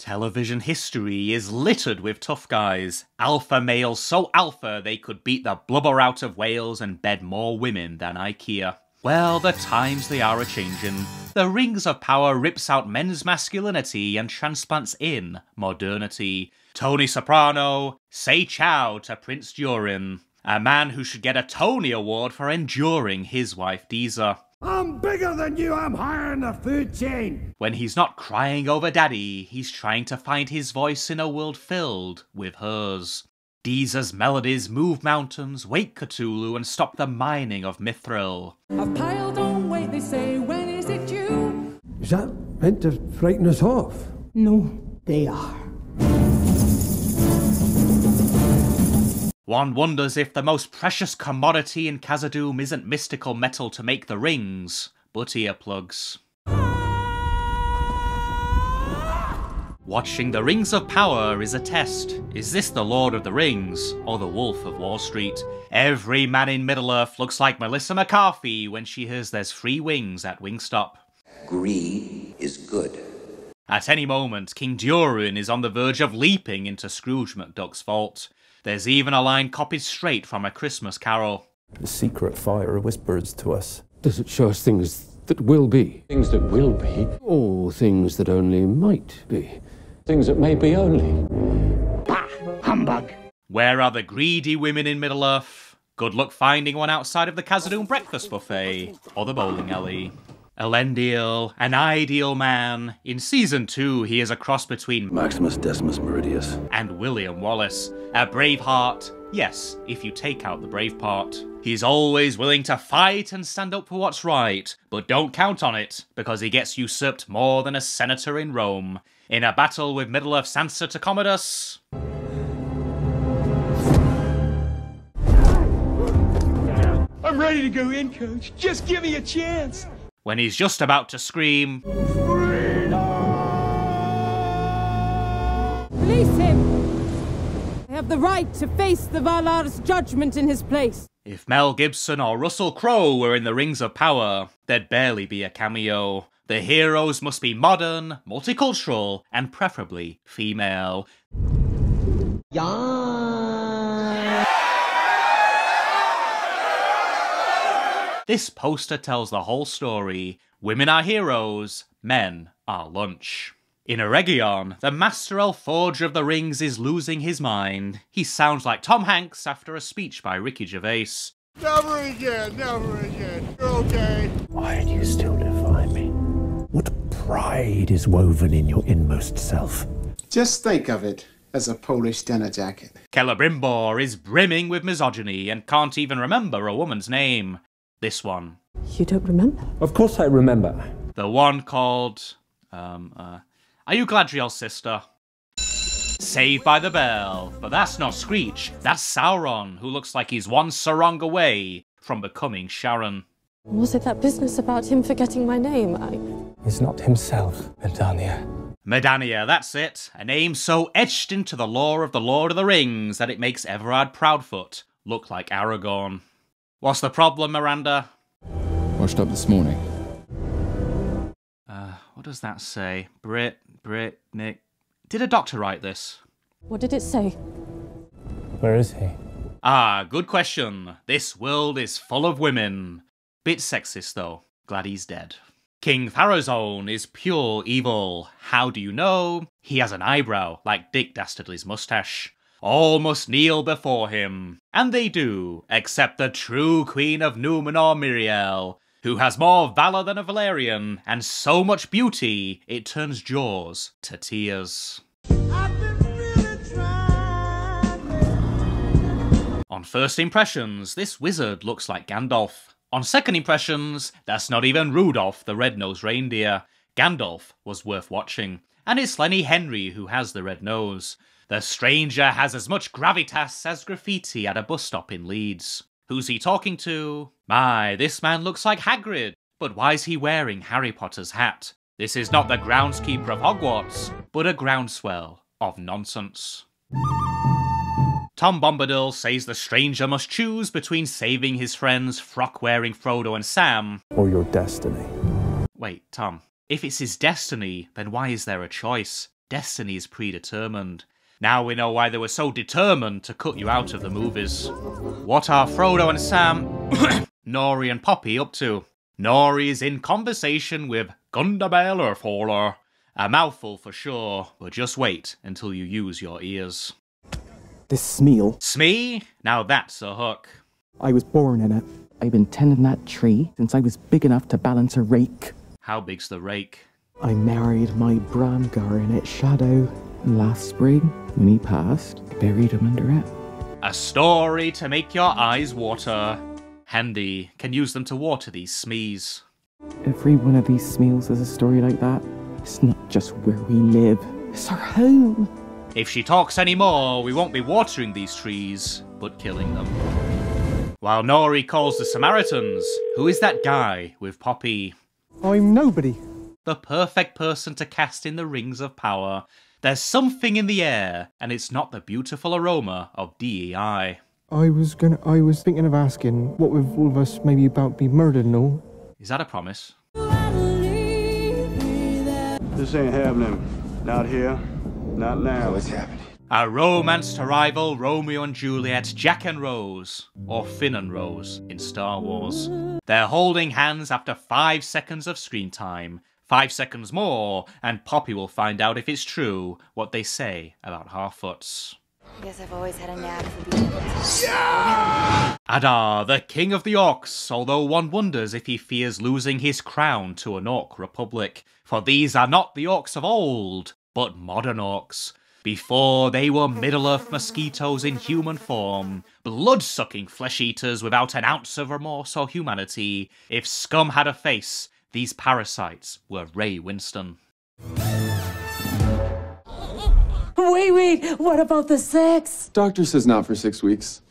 Television history is littered with tough guys. Alpha males so alpha they could beat the blubber out of whales and bed more women than IKEA. Well, the times they are a-changin'. The Rings of Power rips out men's masculinity and transplants in modernity. Tony Soprano, say ciao to Prince Durin, a man who should get a Tony Award for enduring his wife Deezer. I'm bigger than you, I'm higher in the food chain! When he's not crying over daddy, he's trying to find his voice in a world filled with hers. Deezer's melodies move mountains, wake Cthulhu, and stop the mining of Mithril. I've piled on weight, they say, when is it due? Is that meant to frighten us off? No, they are. One wonders if the most precious commodity in Khazad-dûm isn't mystical metal to make the rings, but earplugs. Watching the Rings of Power is a test. Is this the Lord of the Rings, or the Wolf of Wall Street? Every man in Middle-earth looks like Melissa McCarthy when she hears there's free wings at Wingstop. Greed is good. At any moment, King Durin is on the verge of leaping into Scrooge McDuck's vault. There's even a line copied straight from A Christmas Carol. The secret fire whispers to us. Does it show us things that will be? Things that will be. Or things that only might be? Things that may be only. Bah! Humbug! Where are the greedy women in Middle-earth? Good luck finding one outside of the Khazad-dûm breakfast buffet, or the bowling alley. Elendil, an ideal man. In Season 2, he is a cross between Maximus Decimus Meridius and William Wallace. A brave heart, yes, if you take out the brave part. He's always willing to fight and stand up for what's right, but don't count on it, because he gets usurped more than a senator in Rome. In a battle with Middle-earth's answer to Commodus... I'm ready to go in, Coach. Just give me a chance. When he's just about to scream... Release him! I have the right to face the Valar's judgment in his place. If Mel Gibson or Russell Crowe were in the Rings of Power, there'd barely be a cameo. The heroes must be modern, multicultural, and preferably female. This poster tells the whole story. Women are heroes, men are lunch. In Eregion, the Master Elf Forger of the Rings is losing his mind. He sounds like Tom Hanks after a speech by Ricky Gervais. Never again, never again. You're okay. Why do you still defy me? What pride is woven in your inmost self? Just think of it as a Polish dinner jacket. Celebrimbor is brimming with misogyny and can't even remember a woman's name. This one. You don't remember? Of course I remember. The one called... Are you Gladriel's sister? Saved by the Bell. But that's not Screech. That's Sauron, who looks like he's one sarong away from becoming Sharon. Was it that business about him forgetting my name? He's not himself, Medania. Medania, that's it. A name so etched into the lore of the Lord of the Rings that it makes Everard Proudfoot look like Aragorn. What's the problem, Miranda? Washed up this morning. What does that say? Brit, Nick. Did a doctor write this? What did it say? Where is he? Ah, good question. This world is full of women. Bit sexist, though. Glad he's dead. King Pharazôn is pure evil. How do you know? He has an eyebrow, like Dick Dastardly's mustache. All must kneel before him. And they do, except the true Queen of Númenor, Miriel, who has more valour than a Valyrian, and so much beauty, it turns jaws to tears. On first impressions, this wizard looks like Gandalf. On second impressions, that's not even Rudolph the red-nosed reindeer. Gandalf was worth watching, and it's Lenny Henry who has the red nose. The stranger has as much gravitas as graffiti at a bus stop in Leeds. Who's he talking to? My, this man looks like Hagrid. But why's he wearing Harry Potter's hat? This is not the groundskeeper of Hogwarts, but a groundswell of nonsense. Tom Bombadil says the stranger must choose between saving his friends frock-wearing Frodo and Sam, or your destiny. Wait, Tom, if it's his destiny, then why is there a choice? Destiny is predetermined. Now we know why they were so determined to cut you out of the movies. What are Frodo and Sam, Nori and Poppy up to? Nori is in conversation with Gundabel or Fowler. A mouthful for sure, but just wait until you use your ears. This Smeal. Smee? Now that's a hook. I was born in it. I've been tending that tree since I was big enough to balance a rake. How big's the rake? I married my Bramgar in its shadow. And last spring, when he passed, I buried him under it. A story to make your eyes water. Handy can use them to water these Smees. Every one of these Smeals has a story like that. It's not just where we live, it's our home. If she talks anymore, we won't be watering these trees, but killing them. While Nori calls the Samaritans, who is that guy with Poppy? I'm nobody. The perfect person to cast in the rings of power. There's something in the air, and it's not the beautiful aroma of DEI. I was thinking of asking, what with all of us maybe about be murdered and all? Is that a promise? This ain't happening. Not here. Not now. What's happening? A romance to rival Romeo and Juliet, Jack and Rose, or Finn and Rose in Star Wars. They're holding hands after 5 seconds of screen time. 5 seconds more, and Poppy will find out if it's true what they say about Harfoots. Guess I've always had a knack for being Adar, the king of the orcs, although one wonders if he fears losing his crown to an orc republic. For these are not the orcs of old, but modern orcs. Before they were Middle-earth mosquitoes in human form, blood-sucking flesh-eaters without an ounce of remorse or humanity. If scum had a face, these parasites were Ray Winston. Wait, what about the sex? Doctor says not for 6 weeks.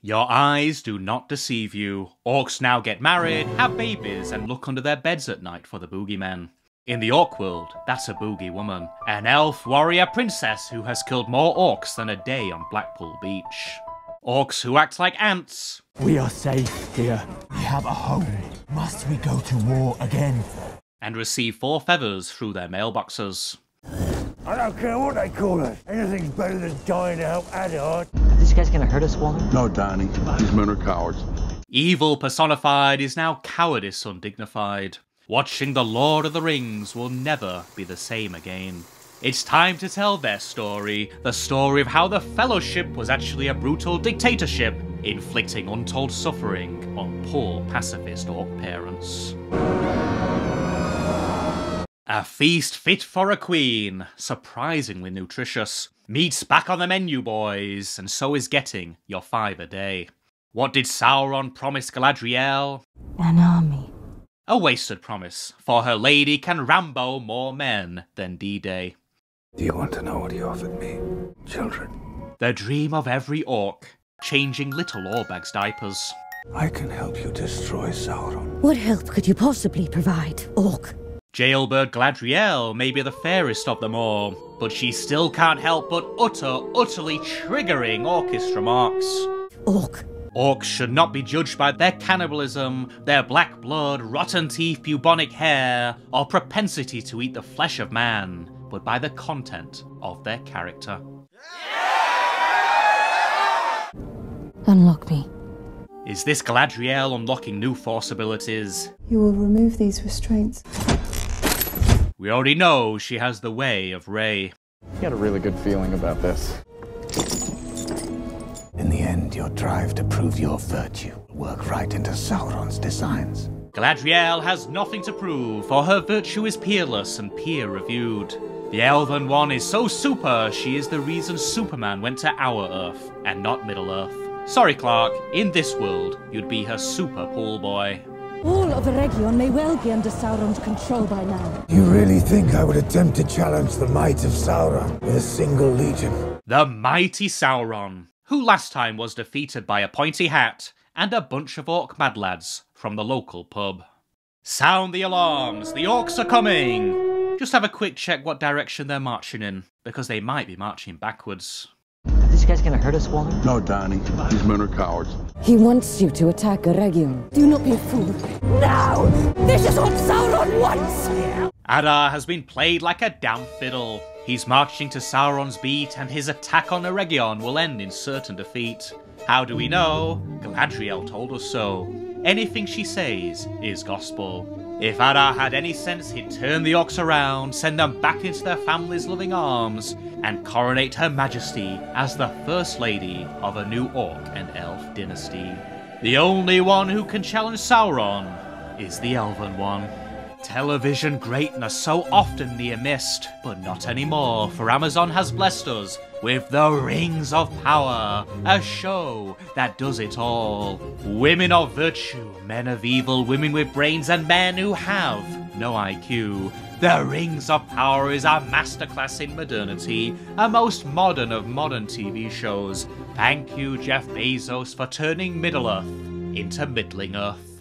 Your eyes do not deceive you. Orcs now get married, have babies, and look under their beds at night for the boogeymen. In the orc world, that's a boogie woman. An elf warrior princess who has killed more orcs than a day on Blackpool Beach. Orcs who act like ants. We are safe here. We have a home. Must we go to war again? And receive 4 feathers through their mailboxes. I don't care what they call it. Anything's better than dying to help Adar. Are these guys gonna hurt us, Waller? No, Donnie. These men are cowards. Evil personified is now cowardice undignified. Watching The Lord of the Rings will never be the same again. It's time to tell their story, the story of how the Fellowship was actually a brutal dictatorship, inflicting untold suffering on poor pacifist orc parents. A feast fit for a queen, surprisingly nutritious. Meat's back on the menu, boys, and so is getting your 5 a day. What did Sauron promise Galadriel? An army. A wasted promise, for her lady can Rambo more men than D-Day. Do you want to know what he offered me? Children. The dream of every orc, changing little Orbag's diapers. I can help you destroy Sauron. What help could you possibly provide, Orc? Jailbird Galadriel may be the fairest of them all, but she still can't help but utterly triggering orcish remarks. Orc. Orcs should not be judged by their cannibalism, their black blood, rotten teeth, bubonic hair, or propensity to eat the flesh of man, but by the content of their character. Unlock me. Is this Galadriel unlocking new Force abilities? You will remove these restraints. We already know she has the way of Rey. I got a really good feeling about this. In the end, your drive to prove your virtue will work right into Sauron's designs. Galadriel has nothing to prove, for her virtue is peerless and peer-reviewed. The Elven One is so super, she is the reason Superman went to our Earth, and not Middle-earth. Sorry, Clark, in this world, you'd be her super pool boy. All of the Region may well be under Sauron's control by now. You really think I would attempt to challenge the might of Sauron with a single legion? The mighty Sauron, who last time was defeated by a pointy hat and a bunch of orc mad lads from the local pub. Sound the alarms, the orcs are coming! Just have a quick check what direction they're marching in, because they might be marching backwards. Are these guys gonna hurt us, Waller? No, Donnie. These men are cowards. He wants you to attack a Region. Do not be a fool. Now! This is what Sauron wants! Adar has been played like a damn fiddle. He's marching to Sauron's beat, and his attack on Eregion will end in certain defeat. How do we know? Galadriel told us so. Anything she says is gospel. If Adar had any sense, he'd turn the orcs around, send them back into their family's loving arms, and coronate her majesty as the first lady of a new orc and elf dynasty. The only one who can challenge Sauron is the Elven one. Television greatness so often near missed, but not anymore, for Amazon has blessed us with the Rings of Power, a show that does it all. Women of virtue, men of evil, women with brains, and men who have no IQ. The Rings of Power is our masterclass in modernity, a most modern of modern TV shows. Thank you, Jeff Bezos, for turning Middle-earth into Middling Earth.